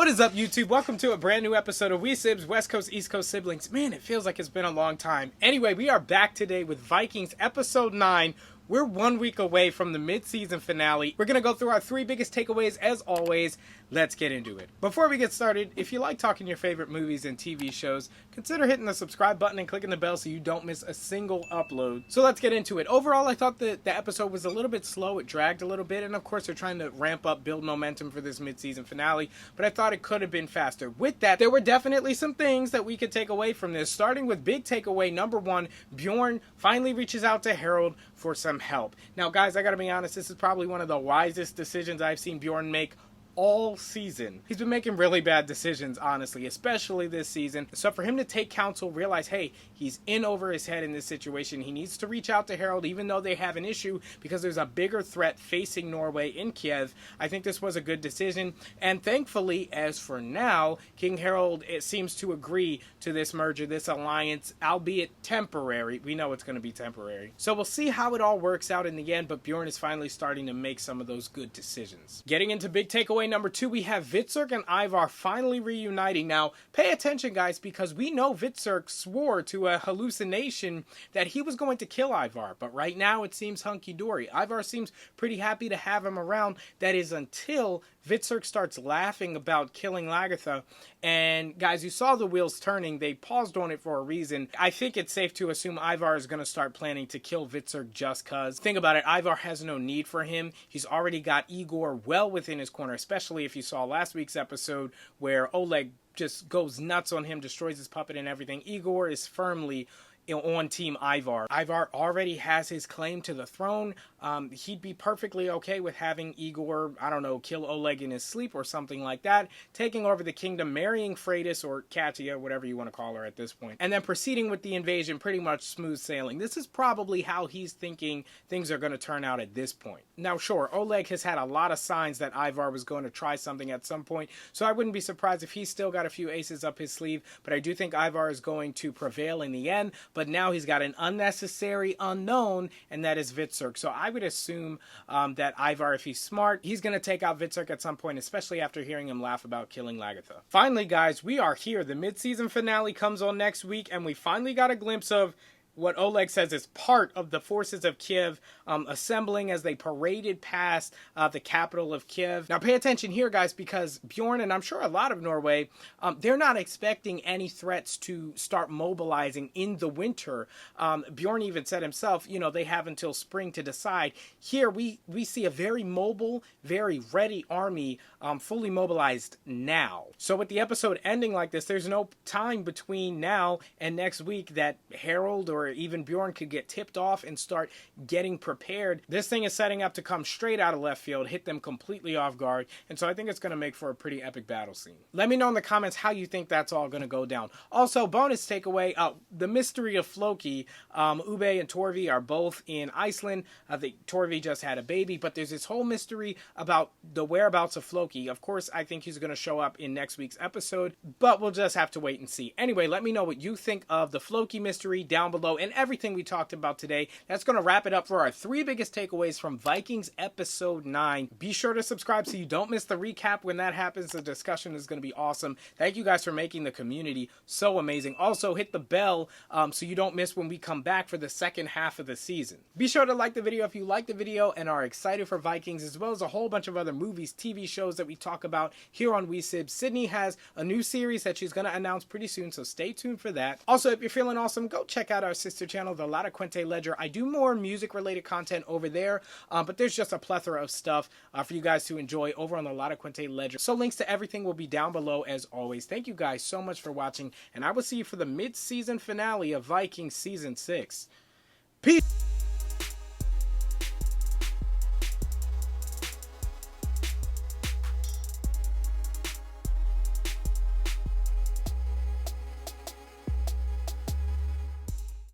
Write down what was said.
What is up, YouTube? Welcome to a brand new episode of SIBZ, West Coast, East Coast Siblings. Man, it feels like it's been a long time. Anyway, we are back today with Vikings Episode 9. We're 1 week away from the mid-season finale. We're going to go through our 3 biggest takeaways as always. Let's get into it. Before we get started, if you like talking your favorite movies and TV shows, consider hitting the subscribe button and clicking the bell so you don't miss a single upload. So let's get into it. Overall, I thought that the episode was a little bit slow. It dragged a little bit, and of course they're trying to ramp up, build momentum for this mid-season finale, but I thought it could have been faster. With that, there were definitely some things that we could take away from this, starting with big takeaway number 1, Bjorn finally reaches out to Harold for some help. Now, guys, I gotta be honest, this is probably one of the wisest decisions I've seen Bjorn make all season. He's been making really bad decisions, honestly, especially this season. So for him to take counsel, realize, hey, he's in over his head in this situation. He needs to reach out to Harold, even though they have an issue, because there's a bigger threat facing Norway in Kiev. I think this was a good decision. And thankfully, as for now, King Harold, it seems to agree to this merger, this alliance, albeit temporary. We know it's going to be temporary. So we'll see how it all works out in the end, but Bjorn is finally starting to make some of those good decisions. Getting into big takeaway number 2, we have Vitzurk and Ivar finally reuniting. Now, pay attention, guys, because we know Vitzurk swore to a hallucination that he was going to kill Ivar, but right now it seems hunky-dory. Ivar seems pretty happy to have him around. That is until Vitzurk starts laughing about killing Lagertha. And guys, you saw the wheels turning. They paused on it for a reason. I think it's safe to assume Ivar is going to start planning to kill Vitzurk just cause. Think about it, Ivar has no need for him. He's already got Igor well within his corner, especially if you saw last week's episode where Oleg just goes nuts on him, destroys his puppet and everything. Igor is firmly on Team Ivar. Ivar already has his claim to the throne. He'd be perfectly okay with having Igor, I don't know, kill Oleg in his sleep or something like that, taking over the kingdom, marrying Freydis or Katia, whatever you want to call her at this point, and then proceeding with the invasion, pretty much smooth sailing. This is probably how he's thinking things are going to turn out at this point. Now, sure, Oleg has had a lot of signs that Ivar was going to try something at some point, so I wouldn't be surprised if he's still got a few aces up his sleeve, but I do think Ivar is going to prevail in the end. But now he's got an unnecessary unknown, and that is Vitzurk. So I would assume that Ivar, if he's smart, he's going to take out Vitzurk at some point, especially after hearing him laugh about killing Lagertha. Finally, guys, we are here. The mid-season finale comes on next week, and we finally got a glimpse of what Oleg says is part of the forces of Kiev assembling as they paraded past the capital of Kiev. Now pay attention here, guys, because Bjorn, and I'm sure a lot of Norway, they're not expecting any threats to start mobilizing in the winter. Bjorn even said himself, you know, they have until spring to decide. Here we see a very mobile, very ready army, fully mobilized now. So with the episode ending like this, there's no time between now and next week that Harold or even Bjorn could get tipped off and start getting prepared. This thing is setting up to come straight out of left field, hit them completely off guard, and so I think it's going to make for a pretty epic battle scene. Let me know in the comments how you think that's all going to go down. Also, bonus takeaway, the mystery of Floki. Ube and Torvi are both in Iceland. Torvi just had a baby, but there's this whole mystery about the whereabouts of Floki. Of course, I think he's going to show up in next week's episode, but we'll just have to wait and see. Anyway, let me know what you think of the Floki mystery down below and everything we talked about today. That's going to wrap it up for our 3 biggest takeaways from Vikings Episode 9. Be sure to subscribe so you don't miss the recap when that happens. The discussion is going to be awesome. Thank you guys for making the community so amazing. Also, hit the bell so you don't miss when we come back for the second half of the season. Be sure to like the video if you like the video and are excited for Vikings, as well as a whole bunch of other movies, TV shows that we talk about here on SIBZ. Sydney has a new series that she's going to announce pretty soon, so stay tuned for that. Also, if you're feeling awesome, go check out our sister channel, the La Quente Ledger. I do more music related content over there, but there's just a plethora of stuff for you guys to enjoy over on the La Quente Ledger. So links to everything will be down below as always. Thank you guys so much for watching, and I will see you for the mid-season finale of Vikings Season 6. Peace!